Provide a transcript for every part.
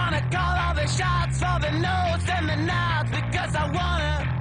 wanna call all the shots for the no's and the nods because I wanna.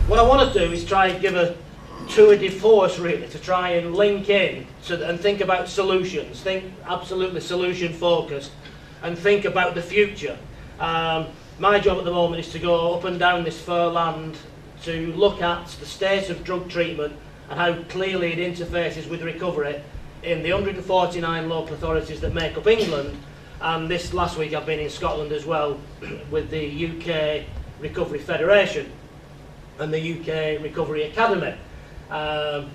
What I want to do is try and give a tour de force, really, to try and link in and think about solutions, think absolutely solution focused, and think about the future. My job at the moment is to go up and down this fair land to look at the state of drug treatment and how clearly it interfaces with recovery in the 149 local authorities that make up England. And this last week I've been in Scotland as well with the UK Recovery Federation and the UK Recovery Academy.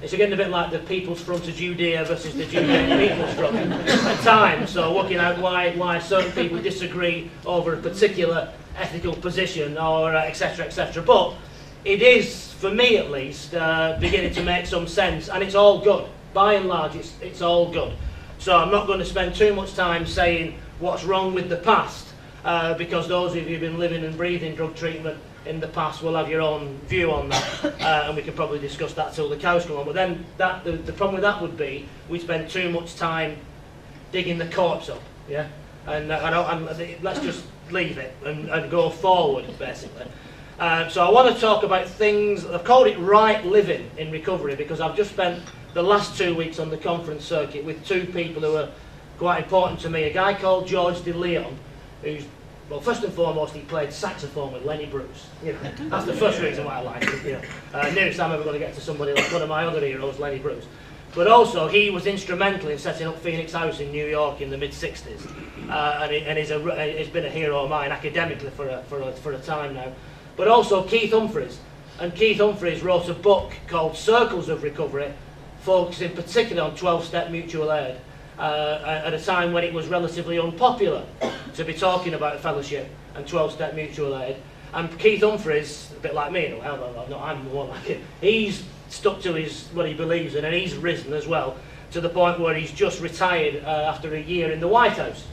It's again a bit like the People's Front of Judea versus the Judean People's Front at times, so working out why certain people disagree over a particular ethical position or etc, etc. But it is, for me at least, beginning to make some sense, and it's all good. By and large, it's all good. So I'm not going to spend too much time saying what's wrong with the past, because those of you who've been living and breathing drug treatment in the past will have your own view on that, and we can probably discuss that till the cows come on. But then the problem with that would be we spend too much time digging the corpse up, yeah. And let's just leave it and go forward, basically. So I want to talk about things. I've called it right living in recovery because I've just spent the last 2 weeks on the conference circuit with two people who are quite important to me. A guy called George de Leon, who's, well, first and foremost, he played saxophone with Lenny Bruce. You know, that's the first reason why I like him. You know, nearest I'm ever going to get to somebody like one of my other heroes, Lenny Bruce. But also, he was instrumental in setting up Phoenix House in New York in the mid-60s, and he's been a hero of mine academically for a time now. But also Keith Humphreys, and Keith Humphreys wrote a book called Circles of Recovery, focusing particularly on 12-step mutual aid, at a time when it was relatively unpopular to be talking about fellowship and 12-step mutual aid. And Keith Humphreys, a bit like me, I'm more like him, he's stuck to what he believes in, and he's risen as well to the point where he's just retired after a year in the White House,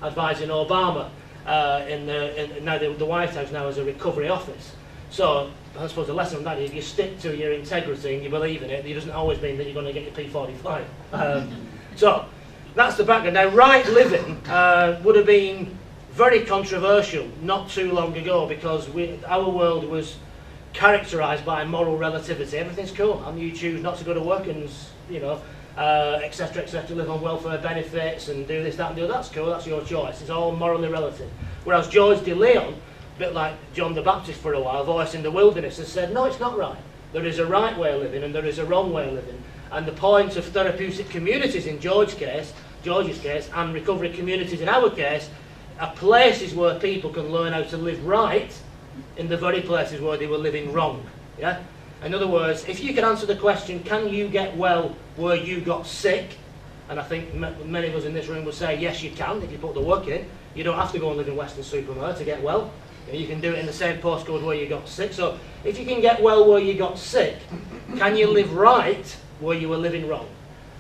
advising Obama. Now the White House now has a recovery office. So I suppose the lesson from that is if you stick to your integrity and you believe in it, it doesn't always mean that you're going to get your P45. So that's the background. Now, right living would have been very controversial not too long ago because our world was characterised by moral relativity. Everything's cool, and you choose not to go to work and, you know, etc, etc, live on welfare benefits and do this, that and do that. That's cool, that's your choice. It's all morally relative. Whereas George de Leon, a bit like John the Baptist for a while, voice in the wilderness, has said, no, it's not right. There is a right way of living and there is a wrong way of living. And the point of therapeutic communities in George's case, and recovery communities in our case, are places where people can learn how to live right in the very places where they were living wrong. Yeah? In other words, if you can answer the question, can you get well where you got sick? And I think many of us in this room would say, yes, you can, if you put the work in. You don't have to go and live in Weston-super-Mare to get well. You can do it in the same postcode where you got sick. So if you can get well where you got sick, can you live right where you were living wrong?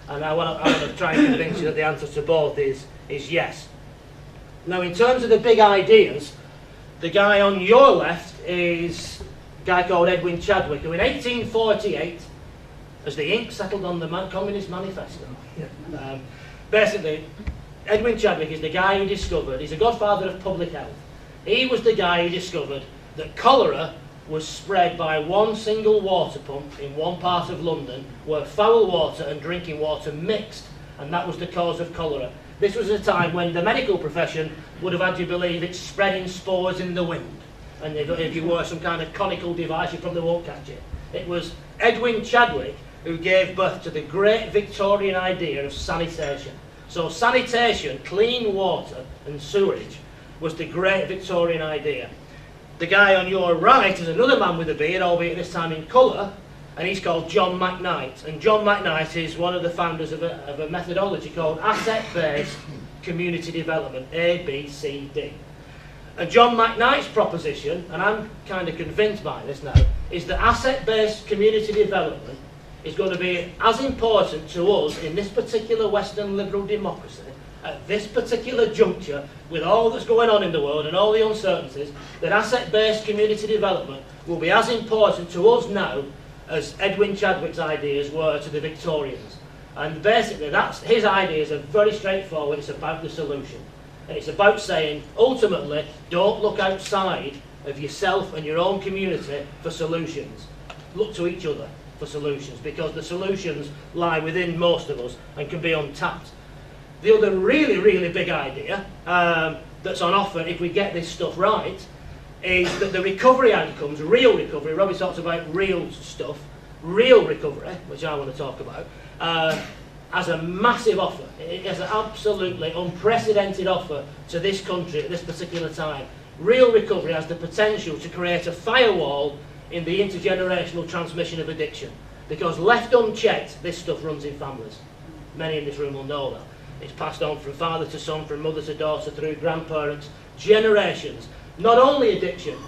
And I want to try and convince you that the answer to both is yes. Now, in terms of the big ideas, the guy on your left is a guy called Edwin Chadwick, who in 1848, as the ink settled on the Communist Manifesto, basically, Edwin Chadwick is the guy who discovered, he's a godfather of public health. He was the guy who discovered that cholera was spread by one single water pump in one part of London where foul water and drinking water mixed, and that was the cause of cholera. This was a time when the medical profession would have had you believe it's spreading spores in the wind, and if you wore some kind of conical device you probably won't catch it. It was Edwin Chadwick who gave birth to the great Victorian idea of sanitation, So sanitation, clean water and sewerage was the great Victorian idea. The guy on your right is another man with a beard, albeit this time in colour, and he's called John McKnight. And John McKnight is one of the founders of a methodology called Asset-Based Community Development, ABCD. And John McKnight's proposition, and I'm kind of convinced by this now, is that asset-based community development is going to be as important to us in this particular Western liberal democracy, at this particular juncture, with all that's going on in the world and all the uncertainties, that asset-based community development will be as important to us now as Edwin Chadwick's ideas were to the Victorians. And basically, his ideas are very straightforward. It's about the solution. And it's about saying, ultimately, don't look outside of yourself and your own community for solutions. Look to each other for solutions, because the solutions lie within most of us and can be untapped. The other really, really big idea that's on offer if we get this stuff right is that the recovery outcomes, real recovery, Robbie talks about real stuff, real recovery, which I want to talk about, has a massive offer. It has an absolutely unprecedented offer to this country at this particular time. Real recovery has the potential to create a firewall in the intergenerational transmission of addiction, because left unchecked, this stuff runs in families. Many in this room will know that. It's passed on from father to son, from mother to daughter, through grandparents, generations. Not only addiction,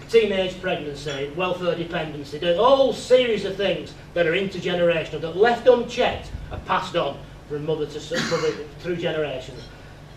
teenage pregnancy, welfare dependency, the whole series of things that are intergenerational, that left unchecked are passed on from mother to son through generations.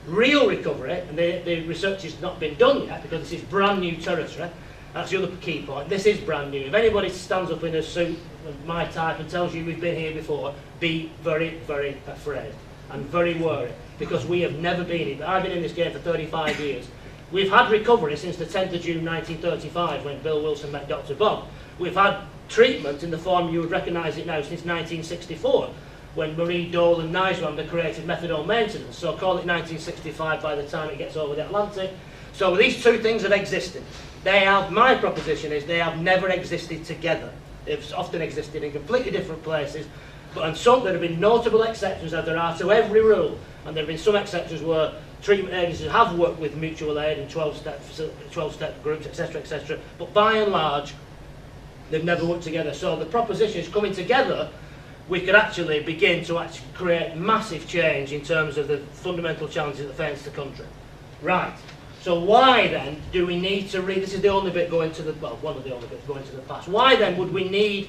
Real recovery, and the research has not been done yet because this is brand new territory. That's the other key point. This is brand new. If anybody stands up in a suit of my type and tells you we've been here before, be very, very afraid and very worried, because we have never been here. I've been in this game for 35 years. We've had recovery since the 10th of June 1935 when Bill Wilson met Dr. Bob. We've had treatment in the form you would recognise it now since 1964 when Marie Dole and Niswander created methadone maintenance. So call it 1965 by the time it gets over the Atlantic. So these two things have existed. My proposition is they have never existed together. They've often existed in completely different places, but there have been notable exceptions, as there are to every rule, and there have been some exceptions where treatment agencies have worked with mutual aid and 12-step groups, etc., but by and large, they've never worked together. So the proposition is coming together, we could actually begin to create massive change in terms of the fundamental challenges that face the country. Right. So why then do we need to this is the only bit going to the, well, one of the only bits going to the past. Why then would we need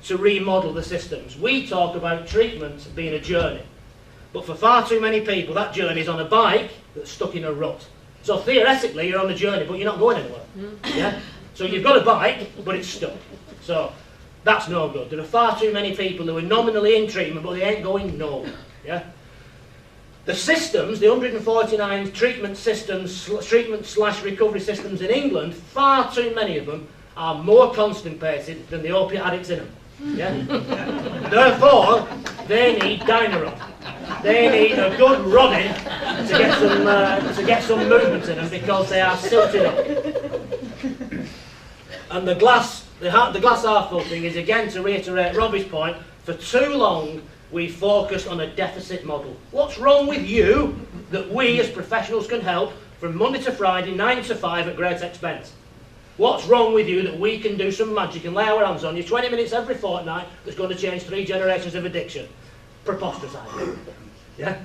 to remodel the systems? We talk about treatment being a journey, but for far too many people that journey is on a bike that's stuck in a rut. So theoretically you're on a journey, but you're not going anywhere. Yeah? So you've got a bike, but it's stuck. So that's no good. There are far too many people who are nominally in treatment, but they ain't going nowhere. Yeah? The systems, the 149 treatment systems, treatment/recovery systems in England, far too many of them are more constipated than the opiate addicts in them. Yeah? Therefore, they need Dynarod. They need a good rodding to get some movement in them, because they are silted up. And the glass half full thing is, again, to reiterate Robbie's point, for too long we focused on a deficit model. What's wrong with you that we as professionals can help from Monday to Friday, 9 to 5 at great expense? What's wrong with you that we can do some magic and lay our hands on you 20 minutes every fortnight that's going to change 3 generations of addiction? Preposterous idea. Yeah?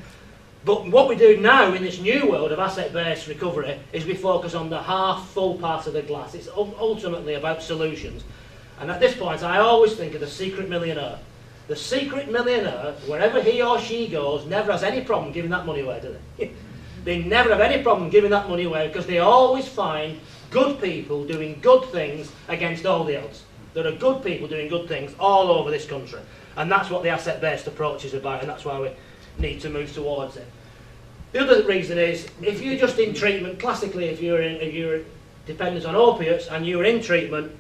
But what we do now in this new world of asset-based recovery is we focus on the half-full part of the glass. It's ultimately about solutions. And at this point, I always think of the secret millionaire. The secret millionaire, wherever he or she goes, never has any problem giving that money away, do they? They never have any problem giving that money away, because they always find good people doing good things against all the odds. There are good people doing good things all over this country. And that's what the asset-based approach is about, and that's why we need to move towards it. The other reason is, if you're just in treatment, classically if you're dependent on opiates and you're in treatment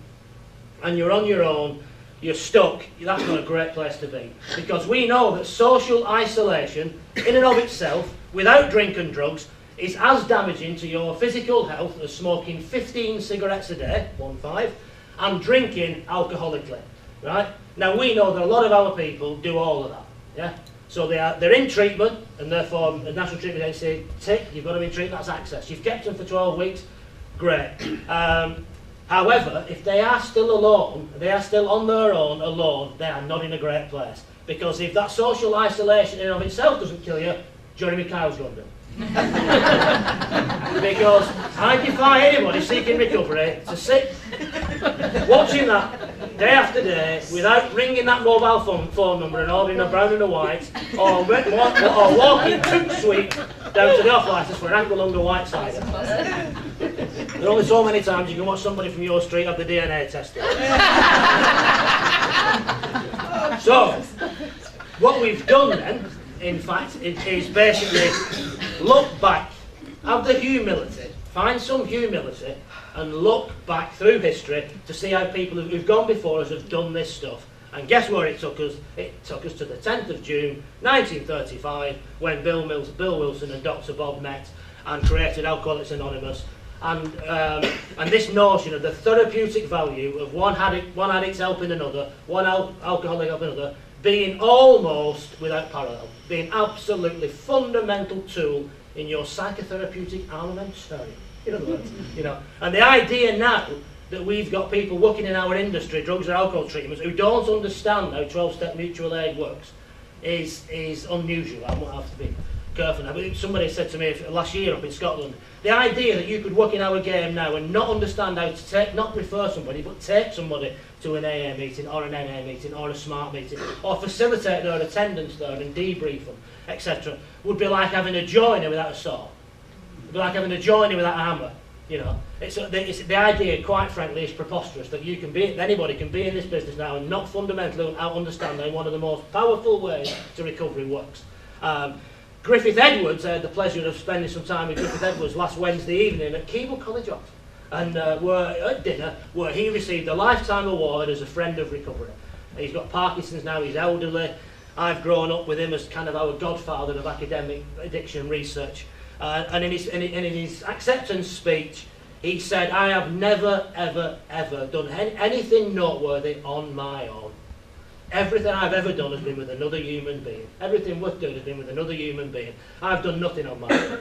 and you're on your own, you're stuck, that's not a great place to be. Because we know that social isolation, in and of itself, without drink and drugs, is as damaging to your physical health as smoking 15 cigarettes a day, 1-5, and drinking alcoholically. Right? Now we know that a lot of our people do all of that. Yeah? So they're in treatment, and therefore the National Treatment Agency, tick, you've got to be in treatment, that's access. You've kept them for 12 weeks, great. However, if they are still alone, they are still on their own, alone, they are not in a great place. Because if that social isolation in and of itself doesn't kill you, Jeremy Kyle's going to. Because I defy anybody seeking recovery to sit watching that day after day without ringing that mobile phone number and ordering a brown and a white, or walking toot sweet down to the off licence for an ankle under white cider. There are only so many times you can watch somebody from your street have the DNA tested. So, what we've done then, in fact, is basically look back, have the humility, find some humility, and look back through history to see how people who've gone before us have done this stuff. And guess where it took us? It took us to the 10th of June 1935, when Bill Wilson and Dr. Bob met and created Alcoholics Anonymous. And this notion of the therapeutic value of one addict helping another, one alcoholic helping another, being almost without parallel, being absolutely fundamental tool in your psychotherapeutic armamentarium. In other words, you know, and the idea now that we've got people working in our industry, drugs or alcohol treatments, who don't understand how 12-step mutual aid works, is unusual. I have to be careful now. But somebody said to me last year up in Scotland, the idea that you could work in our game now and not understand how to take, not refer somebody, but take somebody to an AA meeting or an NA meeting or a SMART meeting, or facilitate their attendance there and debrief them, etc., would be like having a joiner without a saw. It would be like having a joiner without a hammer. You know, it's the idea, quite frankly, is preposterous that anybody can be in this business now and not fundamentally understand one of the most powerful ways to recovery works. Griffith Edwards, I had the pleasure of spending some time with Griffith Edwards last Wednesday evening at Keble College Oxford, and we're at dinner where he received a lifetime award as a friend of recovery. He's got Parkinson's now, he's elderly. I've grown up with him as kind of our godfather of academic addiction research. And in his acceptance speech, he said, I have never, ever, ever done anything noteworthy on my own. Everything I've ever done has been with another human being. Everything worth doing has been with another human being. I've done nothing on my own.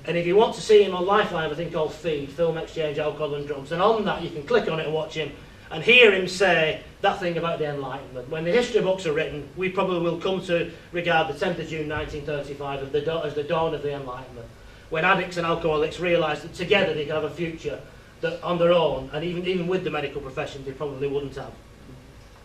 And if you want to see him on Lifeline, a thing called FEED, Film Exchange, Alcohol and Drugs, and on that you can click on it and watch him and hear him say that thing about the Enlightenment. When the history books are written, we probably will come to regard the 10th of June 1935 as the dawn of the Enlightenment, when addicts and alcoholics realised that together they could have a future that on their own, and even with the medical profession, they probably wouldn't have.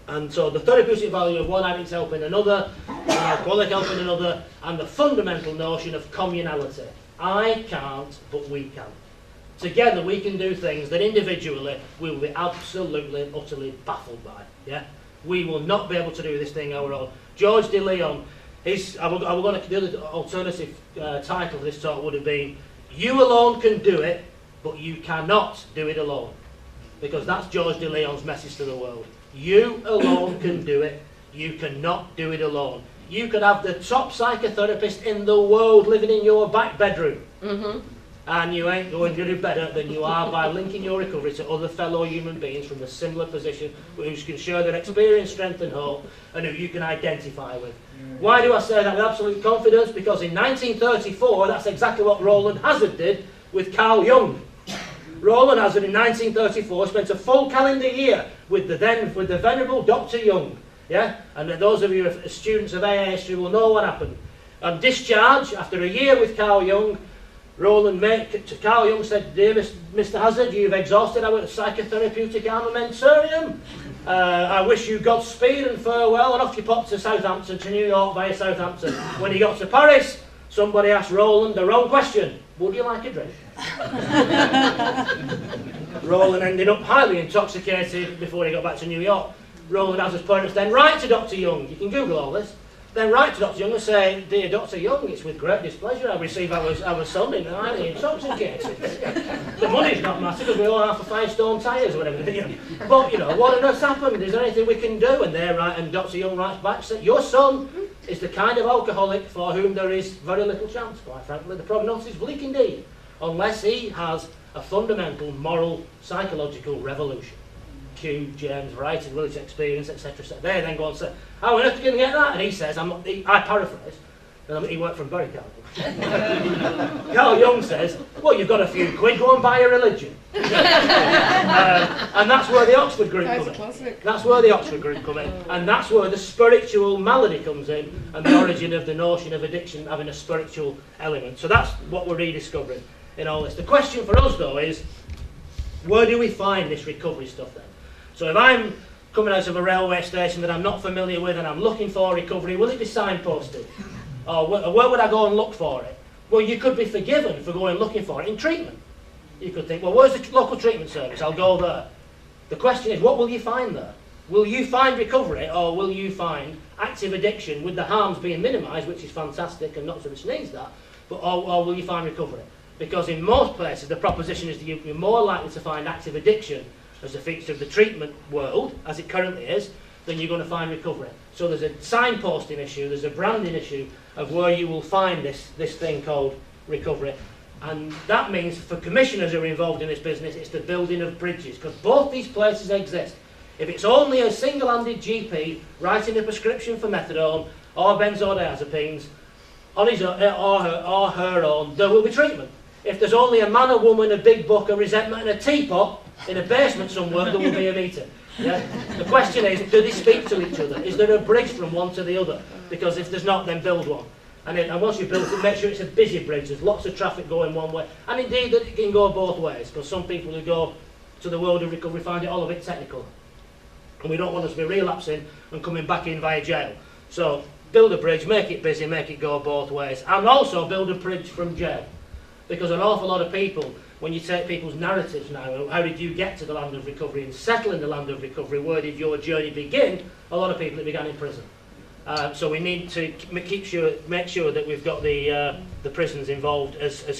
And so the therapeutic value of one addict helping another, an alcoholic helping another, and the fundamental notion of communality. I can't, but we can. Together we can do things that individually we will be absolutely, utterly baffled by. Yeah, we will not be able to do this thing our own. George de Leon, the other alternative title of this talk would have been, "You alone can do it, but you cannot do it alone," because that's George de Leon's message to the world. You alone can do it. You cannot do it alone. You could have the top psychotherapist in the world living in your back bedroom. And you ain't going to do better than you are by linking your recovery to other fellow human beings from a similar position who can share their experience, strength and hope, and who you can identify with. Why do I say that with absolute confidence? Because in 1934, that's exactly what Roland Hazard did with Carl Jung. Roland Hazard in 1934 spent a full calendar year with the venerable Dr. Jung. Yeah? And those of you who are students of AA history will know what happened. On discharge, after a year with Carl Jung, Carl Jung said, "Dear Mr. Hazard, you've exhausted our psychotherapeutic armamentarium. I wish you Godspeed and farewell," and off you popped to New York via Southampton. When he got to Paris, somebody asked Roland the wrong question. "Would you like a drink?" Roland ended up highly intoxicated before he got back to New York. Roland Hazard's parents then write to Dr. Jung. You can Google all this. Then write to Dr. Young and say, "Dear Dr. Young, it's with great displeasure I receive our son in highly intoxicated. The money's not massive because we all have for 5 stone tyres or whatever. But, what on earth's happened? Is there anything we can do?" And they write, and Dr. Young writes back, saying, "Your son is the kind of alcoholic for whom there is very little chance, quite frankly. The prognosis is bleak indeed, unless he has a fundamental moral, psychological revolution." Q, James, variety, village experience, etc. etc. They then go on and say, how on earth are you going to get that? And he says, I paraphrase, and he worked from Bury Carl Young says, well, you've got a few quid, go and buy a religion. And that's where the Oxford group come in. That's where the Oxford group come in. And that's where the spiritual malady comes in, and the origin of the notion of addiction having a spiritual element. So that's what we're rediscovering in all this. The question for us, though, is where do we find this recovery stuff then? So if I'm coming out of a railway station that I'm not familiar with and I'm looking for recovery, will it be signposted? Or where would I go and look for it? Well, you could be forgiven for going looking for it in treatment. You could think, well, where's the local treatment service? I'll go there. The question is, what will you find there? Will you find recovery, or will you find active addiction with the harms being minimised, which is fantastic and not so much needs that, but or will you find recovery? Because in most places, the proposition is that you're more likely to find active addiction as a feature of the treatment world, as it currently is, than you're going to find recovery. So there's a signposting issue, there's a branding issue of where you will find this thing called recovery. And that means for commissioners who are involved in this business, it's the building of bridges, because both these places exist. If it's only a single-handed GP writing a prescription for methadone or benzodiazepines on his own, or her own, there will be treatment. If there's only a man, a woman, a big book, a resentment and a teapot in a basement somewhere, there will be a meeting. Yeah? The question is, do they speak to each other? Is there a bridge from one to the other? Because if there's not, then build one. And once you've built it, make sure it's a busy bridge. There's lots of traffic going one way. And indeed, that it can go both ways, because some people who go to the world of recovery find it all a bit technical. And we don't want us to be relapsing and coming back in via jail. So build a bridge, make it busy, make it go both ways. And also build a bridge from jail. Because an awful lot of people, when you take people's narratives now, how did you get to the land of recovery and settle in the land of recovery, where did your journey begin? A lot of people, it began in prison. So we need to make sure that we've got the prisons involved as a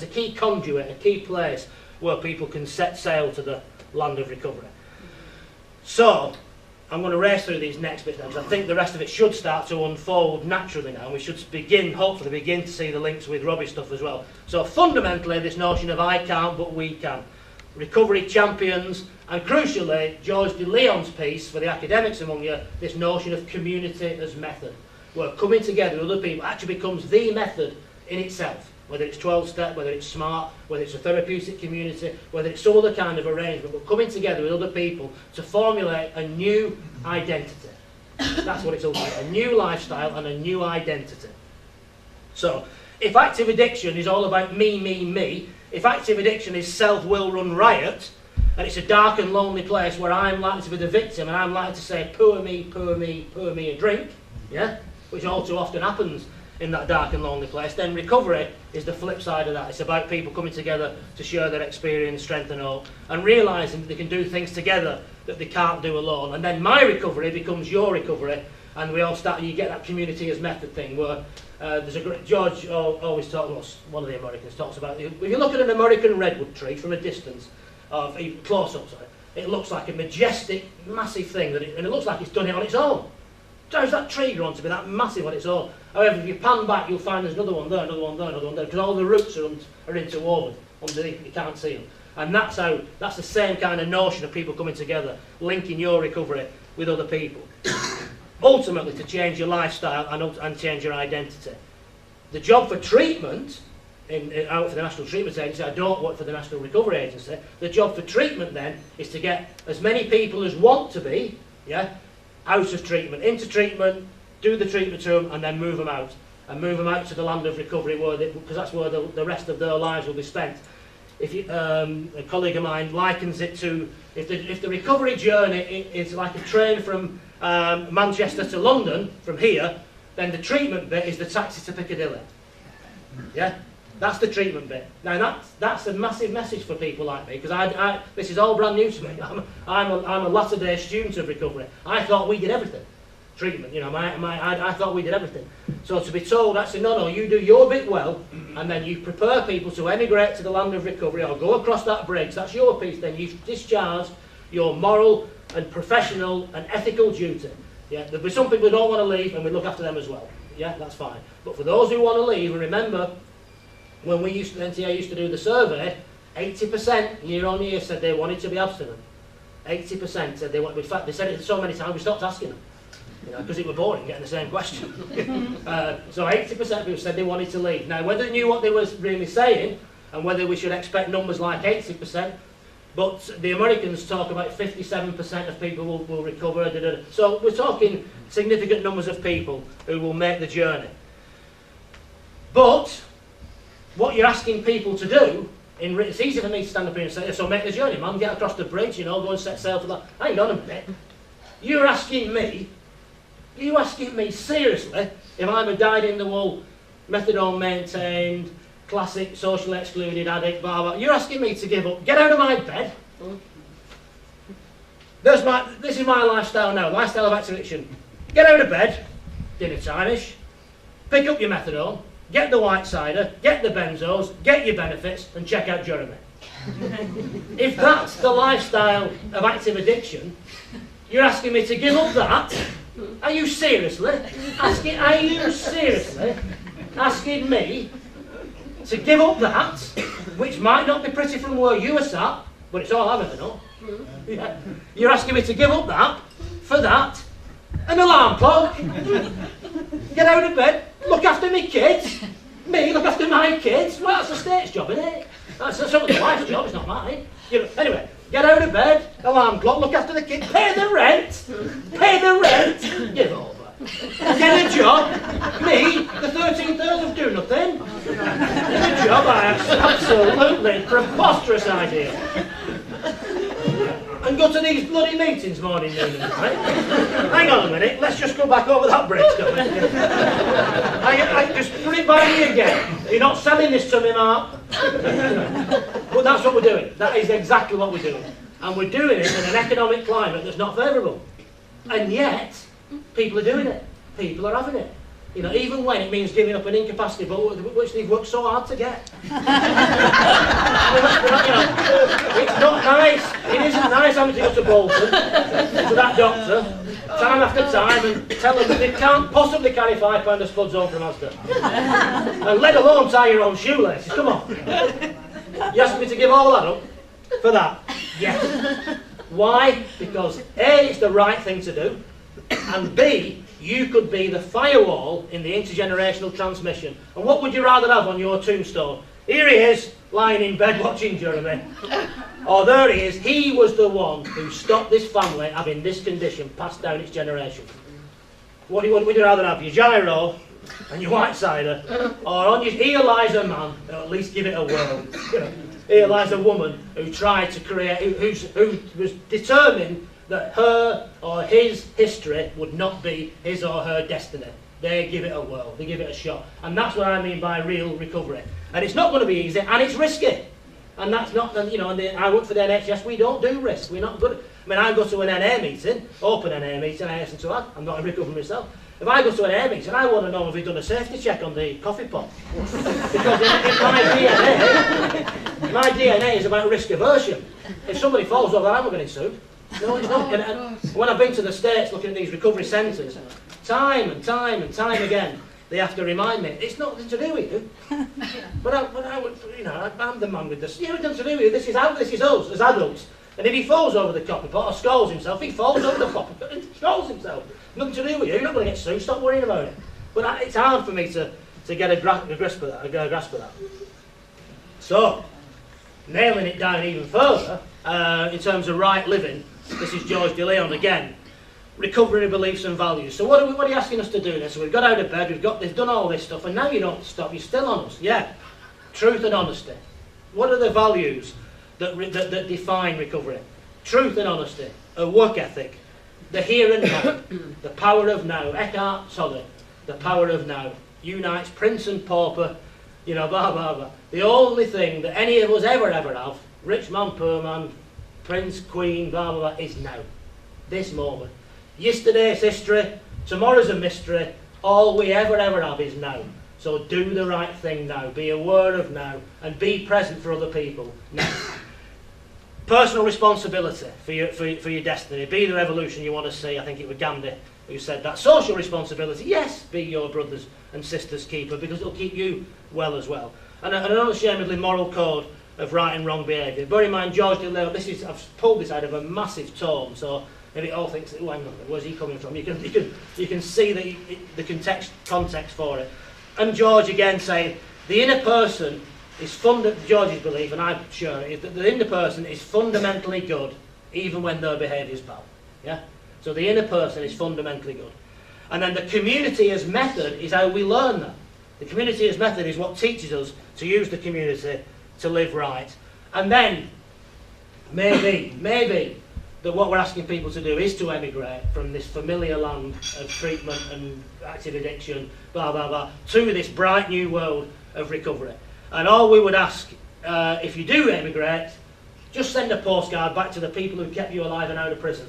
key conduit, a key place where people can set sail to the land of recovery. So I'm going to race through these next bits now, because I think the rest of it should start to unfold naturally now, and we should hopefully begin to see the links with Robbie's stuff as well. So fundamentally, this notion of I can't but we can. Recovery champions, and crucially, George de Leon's piece for the academics among you, this notion of community as method, where coming together with other people actually becomes the method in itself, whether it's 12-step, whether it's SMART, whether it's a therapeutic community, whether it's some other kind of arrangement, but coming together with other people to formulate a new identity. That's what it's all about, a new lifestyle and a new identity. So, if active addiction is all about me, if active addiction is self-will run riot, and it's a dark and lonely place where I'm likely to be the victim and I'm likely to say, poor me, poor me, poor me, a drink, yeah, which all too often happens in that dark and lonely place, then recovery is the flip side of that. It's about people coming together to share their experience, strength and hope, and realising that they can do things together that they can't do alone. And then my recovery becomes your recovery, and we all start, you get that community as method thing where there's a great, George always talks, one of the Americans talks about, if you look at an American redwood tree from a distance, close up, sorry, it looks like a majestic, massive thing, and it looks like it's done it on its own. How's that tree grown to be that massive on its own? However, if you pan back, you'll find there's another one there, another one there, another one there, because all the roots are interwoven underneath, you can't see them. And that's the same kind of notion of people coming together, linking your recovery with other people. Ultimately, to change your lifestyle and change your identity. The job for treatment, I work for the National Treatment Agency, I don't work for the National Recovery Agency, the job for treatment then is to get as many people as want to be, yeah, out of treatment, into treatment, do the treatment to them, and then move them out. And move them out to the land of recovery, because that's where the rest of their lives will be spent. If you, a colleague of mine likens it to, if the recovery journey is like a train from Manchester to London, from here, then the treatment bit is the taxi to Piccadilly. Yeah? That's the treatment bit. Now that's a massive message for people like me, because this is all brand new to me. I'm a latter-day student of recovery. I thought we did everything. Treatment, you know, I thought we did everything. So to be told, actually, no, you do your bit well, and then you prepare people to emigrate to the land of recovery or go across that bridge, that's your piece, then you've discharged your moral and professional and ethical duty. Yeah, there'll be some people who don't want to leave, and we look after them as well. Yeah, that's fine. But for those who want to leave, and remember, when NTA used to do the survey, 80% year on year said they wanted to be abstinent. 80% said they wanted, in fact, they said it so many times we stopped asking them, because it was boring getting the same question. So 80% of people said they wanted to leave. Now, whether they knew what they were really saying, and whether we should expect numbers like 80%, but the Americans talk about 57% of people will recover. So we're talking significant numbers of people who will make the journey. But what you're asking people to do, it's easy for me to stand up here and say, so make the journey, man, get across the bridge, go and set sail for that. Hang on a minute. You're asking me seriously, if I'm a dyed-in-the-wool, methadone maintained, classic socially excluded addict, blah, blah, you're asking me to give up, get out of my bed. This is my lifestyle now, lifestyle of active addiction. Get out of bed, dinner time-ish, pick up your methadone, get the white cider, get the benzos, get your benefits, and check out Jeremy. If that's the lifestyle of active addiction, you're asking me to give up that? Are you seriously asking me to give up that, which might not be pretty from where you are sat, but it's all I've ever known? Yeah. You're asking me to give up that, for that, an alarm clock, get out of bed, look after me kids, me look after my kids. Well, that's the state's job, isn't it? That's somebody's wife's job, it's not mine. Anyway, get out of bed, alarm clock, look after the kids, pay the rent, give over. Get a job, me, the 13th Earl of do nothing. Get a job, absolutely preposterous idea. And go to these bloody meetings morning, noon and night. Hang on a minute, let's just go back over that bridge, don't we? Just put it by me again. You're not selling this to me, Mark. But that's what we're doing. That is exactly what we're doing. And we're doing it in an economic climate that's not favourable. And yet, people are doing it. People are having it. Even when it means giving up an incapacity vote, which they've worked so hard to get. It's not nice. It isn't nice having to go to Bolton, to that doctor, time after time, and tell them that they can't possibly carry £5 of spuds home from Asda. And let alone tie your own shoelaces. Come on. You asked me to give all that up for that? Yes. Why? Because A, it's the right thing to do, and B, you could be the firewall in the intergenerational transmission. And what would you rather have on your tombstone? Here he is, lying in bed watching Jeremy. Or there he is, he was the one who stopped this family having this condition passed down its generation. What would you rather have, your gyro and your white cider? Or on your, here lies a man, who at least give it a whirl. Here lies a woman who tried to create, who was determined that her or his history would not be his or her destiny. They give it a whirl, they give it a shot. And that's what I mean by real recovery. And it's not going to be easy, and it's risky. And that's not, I work for the NHS, we don't do risk, we're not good. I go to an NA meeting, open NA meeting, I listen to that, I'm not a recovery myself. If I go to an NA meeting, I want to know if we've done a safety check on the coffee pot. Because in my DNA is about risk aversion. If somebody falls over, I'm not getting sued. No, it's not. And when I've been to the States looking at these recovery centres, time and time again, they have to remind me, it's not to do with you. But I would, I'm the man with this. Yeah, it's nothing to do with you. This is us as adults. And if he falls over the coffee pot or scalds himself, he falls over the coffee pot and scalds himself. Nothing to do with you. You're not going to get sued. Stop worrying about it. But it's hard for me to get a grasp of that. So, nailing it down even further, in terms of right living, this is George de Leon again. Recovery beliefs and values. So what are you asking us to do then? So we've got out of bed, they've done all this stuff, and now you don't stop, you're still on us. Yeah. Truth and honesty. What are the values that define recovery? Truth and honesty. A work ethic. The here and now. The power of now. Eckhart Tolle. The power of now. Unites prince and pauper, blah, blah, blah. The only thing that any of us ever have, rich man, poor man, prince, queen, blah, blah, blah, is now. This moment. Yesterday's history, tomorrow's a mystery, all we ever have is now. So do the right thing now, be aware of now, and be present for other people now. Personal responsibility for your destiny, be the revolution you want to see. I think it was Gandhi who said that. Social responsibility, yes, be your brothers and sisters' keeper, because it'll keep you well as well. And an unashamedly moral code of right and wrong behaviour. Bear in mind, George DeLeo, I've pulled this out of a massive tome, so if it all thinks, oh, hang on, where's he coming from? You can see the context for it. And George again saying, the inner person is George's belief, and I'm sure, is that the inner person is fundamentally good, even when their behaviour is bad. Yeah? So the inner person is fundamentally good. And then the community as method is how we learn that. The community as method is what teaches us to use the community to live right. And then, maybe, that what we're asking people to do is to emigrate from this familiar land of treatment and active addiction, blah, blah, blah, to this bright new world of recovery. And all we would ask, if you do emigrate, just send a postcard back to the people who kept you alive and out of prison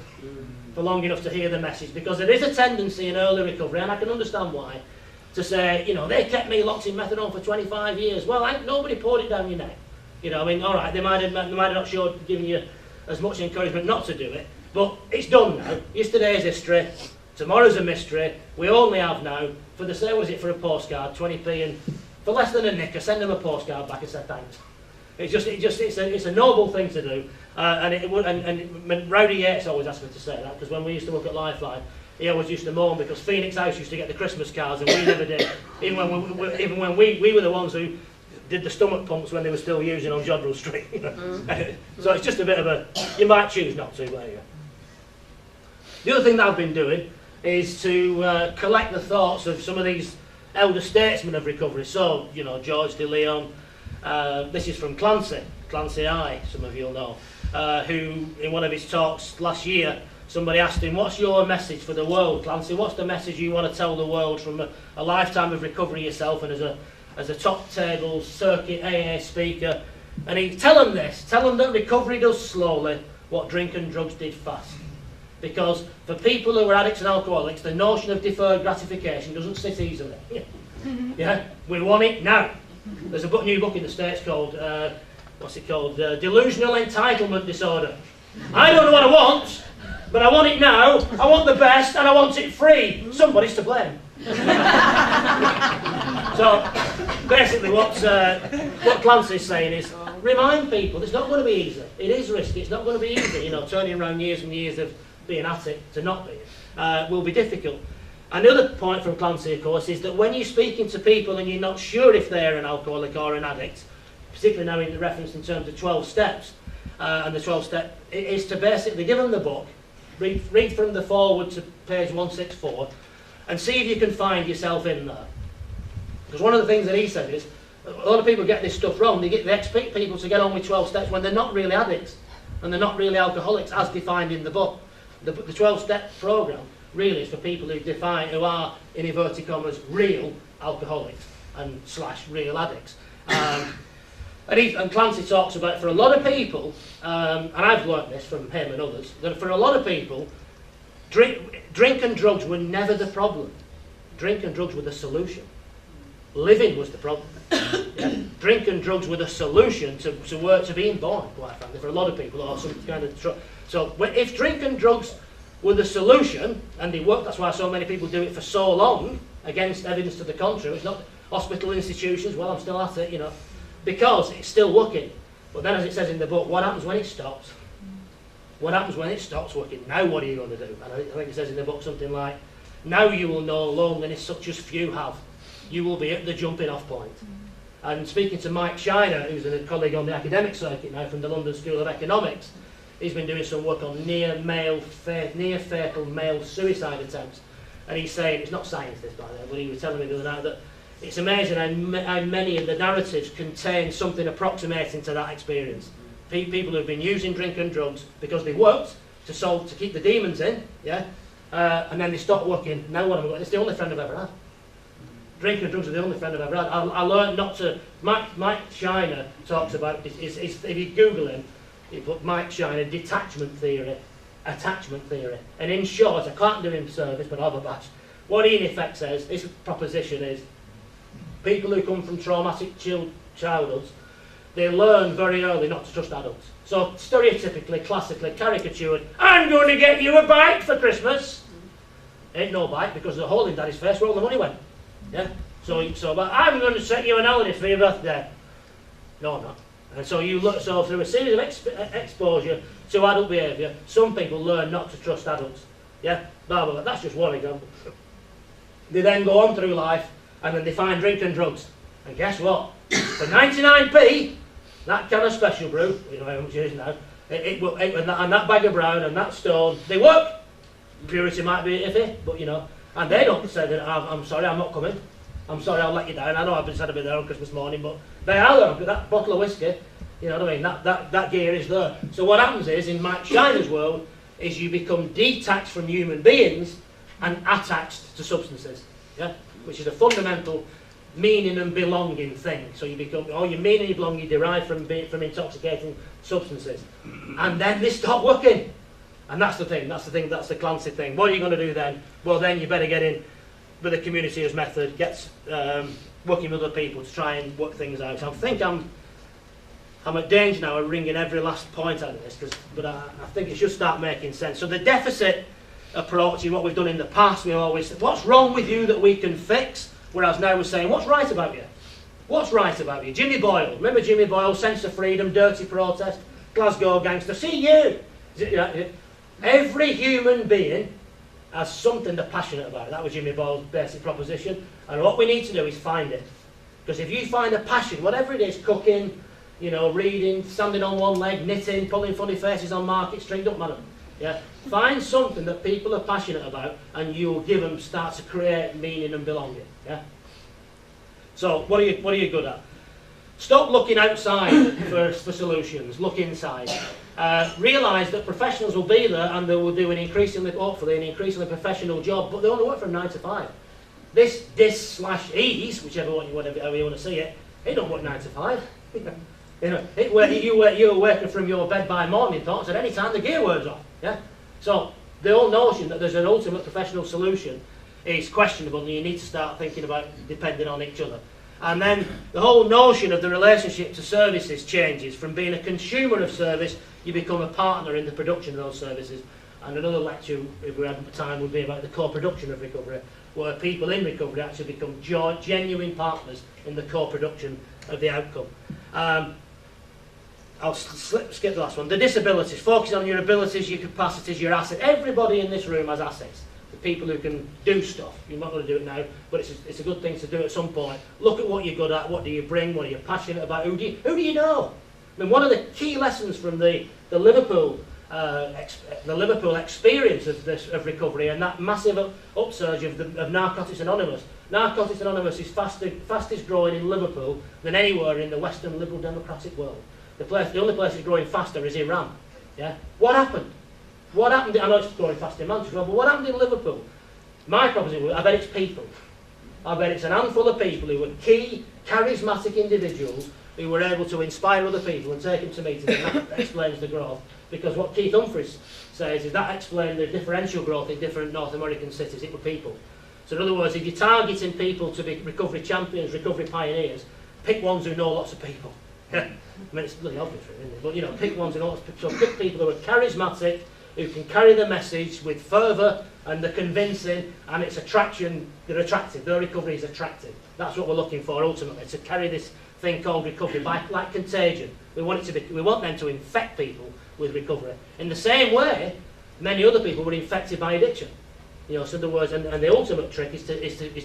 for long enough to hear the message, because there is a tendency in early recovery, and I can understand why, to say, you know, they kept me locked in methadone for 25 years. Well, nobody poured it down your neck. You know, I mean, all right, they might have not sure given you as much encouragement not to do it, but it's done now. Yesterday's history, tomorrow's a mystery. We only have now, for the sale, was it for a postcard, 20p, and for less than a nicker, send them a postcard back and say thanks. It's a noble thing to do, and Rowdy Yates always asked me to say that, because when we used to look at Lifeline, he always used to moan because Phoenix House used to get the Christmas cards and we never did, even when we were the ones who did the stomach pumps when they were still using on Jodrell Street. You know? So it's just a bit of a, you might choose not to, but anyway. The other thing that I've been doing is to collect the thoughts of some of these elder statesmen of recovery. So, you know, George DeLeon, this is from Clancy I, some of you'll know, who in one of his talks last year, somebody asked him, what's your message for the world, Clancy? What's the message you want to tell the world from a lifetime of recovery yourself and as a top table circuit AA speaker? And he tell them that recovery does slowly what drink and drugs did fast. Because for people who are addicts and alcoholics, the notion of deferred gratification doesn't sit easily. Yeah, we want it now. There's a new book in the States called, Delusional Entitlement Disorder. I don't know what I want, but I want it now, I want the best, and I want it free. Somebody's to blame. So, basically what Clancy's saying is, remind people it's not going to be easy. It is risky, it's not going to be easy. You know, turning around years and years of being at it to not be will be difficult. Another point from Clancy, of course, is that when you're speaking to people and you're not sure if they're an alcoholic or an addict, particularly now in the reference in terms of 12 steps, and the 12 step is to basically give them the book, read from the forward to page 164, and see if you can find yourself in there. Because one of the things that he said is, a lot of people get this stuff wrong. They expect people to get on with 12 steps when they're not really addicts, and they're not really alcoholics as defined in the book. The 12-step programme really is for people who are, in inverted commas, real alcoholics and / real addicts. And Clancy talks about, for a lot of people, and I've learnt this from him and others, that for a lot of people, drink and drugs were never the problem. Drink and drugs were the solution. Living was the problem. Yeah? Drink and drugs were the solution to being born, quite frankly, for a lot of people, or some kind of... So if drink and drugs were the solution, and they work, that's why so many people do it for so long, against evidence to the contrary. It's not hospital institutions, well, I'm still at it, you know, because it's still working. But then, as it says in the book, what happens when it stops? What happens when it stops working? Now what are you going to do? And I think it says in the book something like, now you will know loneliness such as few have. You will be at the jumping off point. And speaking to Mike Shiner, who's a colleague on the academic circuit now from the London School of Economics, he's been doing some work on near fatal male suicide attempts. And he's saying, it's not science this by the way, but he was telling me the other night that it's amazing how many of the narratives contain something approximating to that experience. People who've been using drink and drugs because they worked to keep the demons in, yeah, and then they stopped working. Now what have I got? It's the only friend I've ever had. Drink and drugs are the only friend I've ever had. I learned not to. Mike Shiner talks about if you Google him, you put Mike Shiner detachment theory, attachment theory, and in short, I can't do him service, but I'll have a batch. What he in effect says, his proposition is, people who come from traumatic childhoods, they learn very early not to trust adults. So stereotypically, classically, caricatured, I'm going to get you a bike for Christmas. Ain't no bike because there's a hole in Daddy's face where all the money went. Yeah. So but I'm going to set you an holiday for your birthday. No, I'm not. And so you look, so through a series of exposure to adult behaviour, some people learn not to trust adults. Yeah, blah, blah, blah. That's just one example. They then go on through life and then they find drink and drugs. And guess what? For 99p, that can of special brew, you know how much it is now, and that bag of brown and that stone, they work. Purity might be iffy, but you know, and they don't say that I'm sorry, I'm not coming. I'm sorry, I'll let you down. I know I've been said a bit there on Christmas morning, but they are there. That bottle of whiskey, you know what I mean? That gear is there. So what happens is, in Mike Shiner's world, is you become detached from human beings and attached to substances. Yeah, which is a fundamental meaning and belonging thing. So you become, all your meaning and your belonging derive from intoxicating substances, and then they stop working. And that's the thing. That's the Clancy thing. What are you going to do then? Well, then you better get in with the community as method, get working with other people to try and work things out. I think I'm at danger now of wringing every last point out of this, but I think it should start making sense. So the deficit approach is what we've done in the past. We always say, what's wrong with you that we can fix? Whereas now we're saying, what's right about you? What's right about you? Jimmy Boyle. Remember Jimmy Boyle? Sense of freedom, dirty protest, Glasgow gangster. See you! Every human being has something they're passionate about. That was Jimmy Boyle's basic proposition. And what we need to do is find it. Because if you find a passion, whatever it is, cooking, you know, reading, standing on one leg, knitting, pulling funny faces on Market Street, don't matter. Yeah? Find something that people are passionate about and you'll give them, start to create meaning and belonging. Yeah? So, what are you good at? Stop looking outside for solutions. Look inside. Realise that professionals will be there and they will do hopefully an increasingly professional job, but they only work from 9 to 5. This/ease, whatever you want to see it, it don't work 9 to 5. You know, you're working from your bed by morning thoughts at any time the gear wears off. Yeah. So the whole notion that there's an ultimate professional solution is questionable, and you need to start thinking about depending on each other. And then the whole notion of the relationship to services changes. From being a consumer of service, you become a partner in the production of those services. And another lecture, if we had time, would be about the co-production of recovery, where people in recovery actually become genuine partners in the co-production of the outcome. I'll skip the last one. The disabilities. Focus on your abilities, your capacities, your assets. Everybody in this room has assets. The people who can do stuff. You're not going to do it now, but it's a good thing to do at some point. Look at what you're good at. What do you bring? What are you passionate about? Who do you know? I mean, one of the key lessons from the Liverpool experience of recovery and that massive upsurge of Narcotics Anonymous. Narcotics Anonymous is fastest growing in Liverpool than anywhere in the Western liberal democratic world. The only place it's growing faster is Iran. Yeah. What happened? What happened? I know it's growing faster in Manchester, but what happened in Liverpool? My proposition was, I bet it's people. I bet it's an handful of people who were key, charismatic individuals who were able to inspire other people and take them to meetings, and that explains the growth. Because what Keith Humphreys says is that explained the differential growth in different North American cities. It were people. So in other words, if you're targeting people to be recovery champions, recovery pioneers, pick ones who know lots of people. I mean, it's bloody obvious, isn't it? But you know, pick ones who know lots of people. So pick people who are charismatic, who can carry the message with fervour and they're convincing, and it's attraction. They're attractive. Their recovery is attractive. That's what we're looking for ultimately, to carry this thing called recovery like contagion. We want them to infect people with recovery. In the same way, many other people were infected by addiction. You know, so in other words, and the ultimate trick is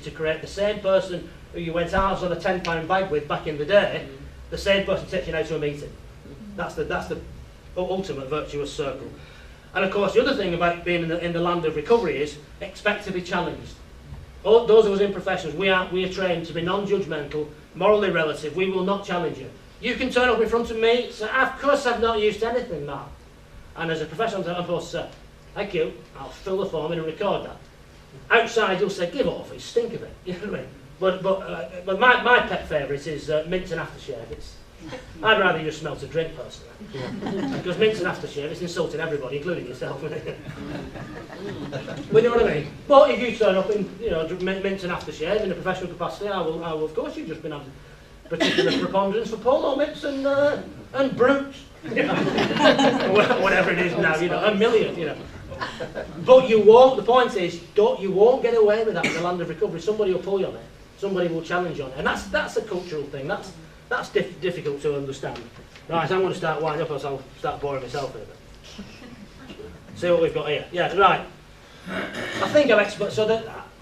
to create the same person who you went halves on a £10 bag with back in the day. The same person takes you now to a meeting. That's the ultimate virtuous circle. And of course, the other thing about being in the land of recovery is expect to be challenged. Those of us in professions, we are trained to be non-judgmental, morally relative. We will not challenge you. You can turn up in front of me, say, of course I've not used anything, Mark. And as a professional, I'm supposed to say, thank you, I'll fill the form in and record that. Outside, you'll say, give off, you stink of it. You know what I mean? But my pet favourite is mints and aftershave. I'd rather you just smell to drink, personally. Because mints and aftershave, it's insulting everybody, including yourself. But you know what I mean? But if you turn up in, you know, mints and aftershave in a professional capacity, I will of course, you've just been having particular preponderance for polo mints and brutes. You know? Whatever it is now, you know, a million, you know. But you won't, the point is, you won't get away with that in the land of recovery. Somebody will pull you on it. Somebody will challenge you on it. And that's a cultural thing. That's difficult to understand. Right, I'm going to start winding up, or else I'll start boring myself in a bit. See what we've got here. Yeah, right. I think I've explained. So,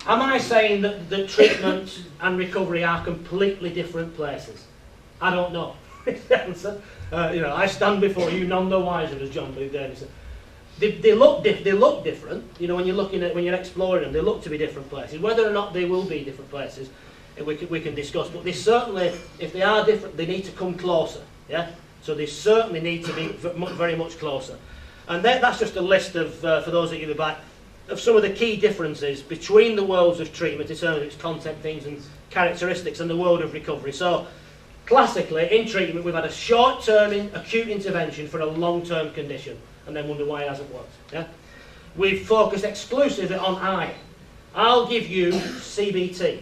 am I saying that the treatment and recovery are completely different places? I don't know. The answer. I stand before you none the wiser, as John Luke Davies said. They look different. When you're looking at, when you're exploring them, they look to be different places. Whether or not they will be different places, we can discuss. But they certainly, if they are different, they need to come closer. Yeah. So they certainly need to be very much closer. And that's just a list of, for those of you who are back, of some of the key differences between the worlds of treatment in terms of its content, themes and characteristics, and the world of recovery. So, classically, in treatment, we've had a short-term acute intervention for a long-term condition, and then wonder why it hasn't worked. Yeah? We've focused exclusively on I. I'll give you CBT.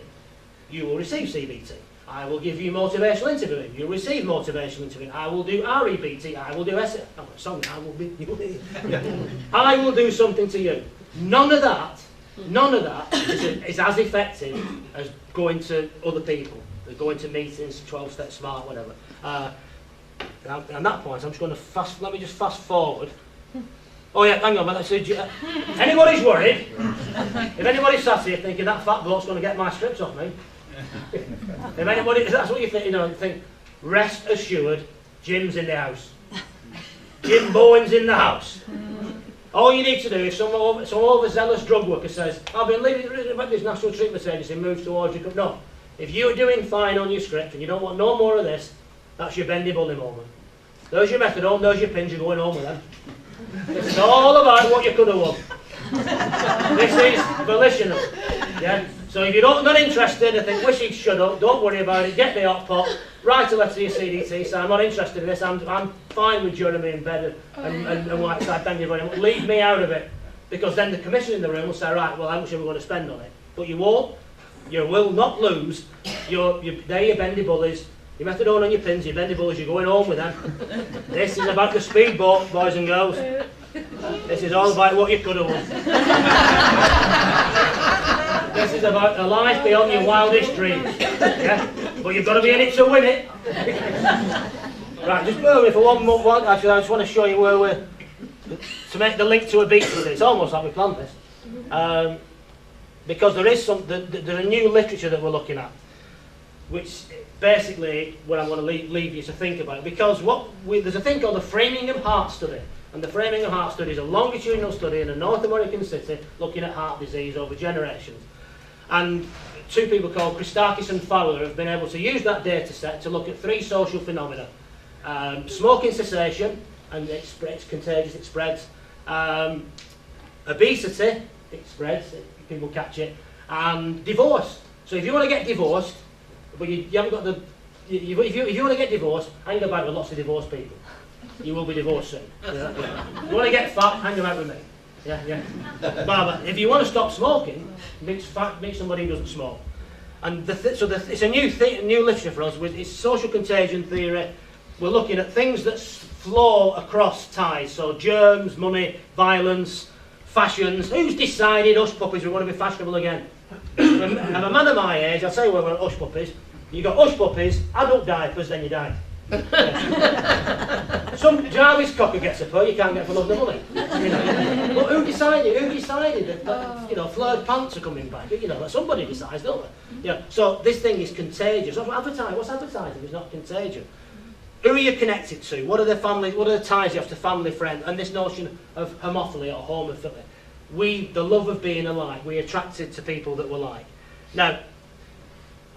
You will receive CBT. I will give you motivational interviewing. You'll receive motivational interviewing. I will do REBT. I will do SE. Oh, sorry, I will be. I will do something to you. None of that is as effective as going to other people, going to meetings, 12-step smart, whatever. At that point, I'm just going to let me just fast forward. Oh yeah, hang on, anybody's worried? If anybody's sat here thinking that fat bloke's going to get my strips off me, if anybody, that's what you think, rest assured, Jim's in the house. Jim Bowen's in the house. All you need to do, if some overzealous drug worker says, I've been leaving this National Treatment Agency, moves towards you, no. If you're doing fine on your script and you don't want no more of this, that's your bendy bully moment. There's your methadone, there's your pins, you're going home with them. This is all about what you could have won. This is volitional. Yeah? So if you're not interested and think, wish he'd shut up, don't worry about it, get the hot pot, write a letter to your CDT, say I'm not interested in this, I'm fine with Jeremy in bed and Whiteside, thank you very much, leave me out of it. Because then the commission in the room will say, right, well, how much are we going to spend on it? But you won't, you will not lose, they're your bendy bullies, your methadone on your pins, your bendy bullies, you're going home with them. This is about the speedboat, boys and girls. This is all about what you could have won. This is about a life beyond your wildest dreams. Yeah? But you've got to be in it to win it. Right, just bear with me for one more. Actually, I just want to show you where we're... to make the link to a beach with it. It's almost like we planned this. Because there is there's a new literature that we're looking at, which basically what I'm going to leave you to think about. Because there's a thing called the Framingham Heart Study. And the Framingham Heart Study is a longitudinal study in a North American city looking at heart disease over generations. And two people called Christakis and Fowler have been able to use that data set to look at three social phenomena. Smoking cessation, and it's contagious, it spreads. Obesity, it spreads, people catch it. And divorce. So if you want to get divorced, but you haven't got the... If you want to get divorced, hang about with lots of divorced people. You will be divorced soon. Yeah. You want to get fat, hang about with me. Yeah. But if you want to stop smoking, meet somebody who doesn't smoke. And it's a new literature for us. It's social contagion theory. We're looking at things that flow across ties. So germs, money, violence, fashions. Who's decided hush puppies we want to be fashionable again? And a man of my age, I'll say we're hush puppies. You got hush puppies, adult diapers, then you die. Some Jarvis cocker gets a purr you can't get for love nor money. But who decided that flared pants are coming back? That somebody decides, don't they? So this thing is contagious. What's advertising? It's not contagion. Who are you connected to? What are the ties you have to family, friend? And this notion of homophily or homophily. The love of being alike, we're attracted to people that we're like. Now,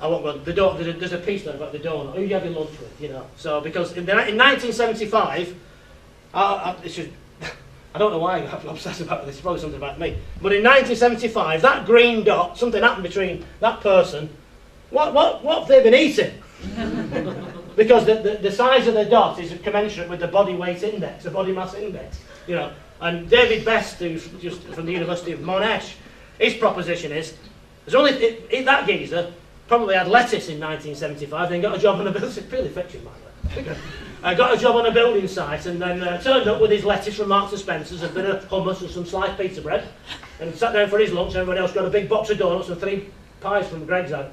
I won't go. There's a piece there about the donut. Who are you having lunch with? So because in 1975, I don't know why I'm obsessed about this. It's probably something about me. But in 1975, that green dot, something happened between that person. What have they been eating? Because the size of the dot is commensurate with the body weight index, the body mass index. And David Best, who's just from the University of Monash, his proposition is there's only that geezer. Probably had lettuce in 1975, then got a job on a building. It's purely fiction, by the way. Got a job on a building site, and then turned up with his lettuce from Marks and Spencer's, a bit of hummus and some sliced pizza bread, and sat down for his lunch. Everybody else got a big box of donuts and 3 pies from Greg's house.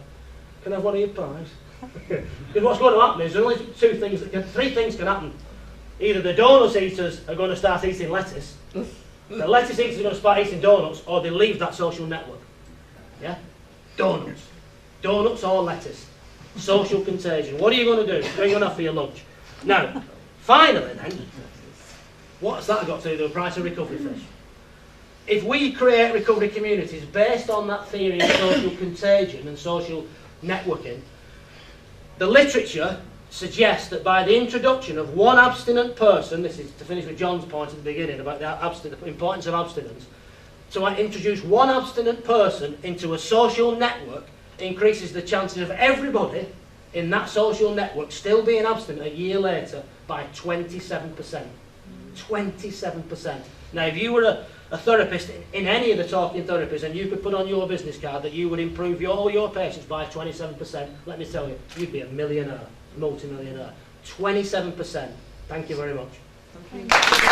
Can I have one of your pies? Because what's going to happen is there are only three things can happen. Either the donuts eaters are going to start eating lettuce, the lettuce eaters are going to start eating donuts, or they leave that social network. Yeah? Donuts. Donuts or lettuce. Social contagion. What are you going to do? What are you going to have for your lunch? Now, finally then, what's that got to do with the price of recovery fish? If we create recovery communities based on that theory of social contagion and social networking, the literature suggests that by the introduction of one abstinent person, this is to finish with John's point at the beginning about the importance of abstinence, to introduce one abstinent person into a social network increases the chances of everybody in that social network still being abstinent a year later by 27%. 27%. Now, if you were a therapist in any of the talking therapies and you could put on your business card that you would improve all your patients by 27%, let me tell you, you'd be a millionaire, multi-millionaire. 27%. Thank you very much. Thank you.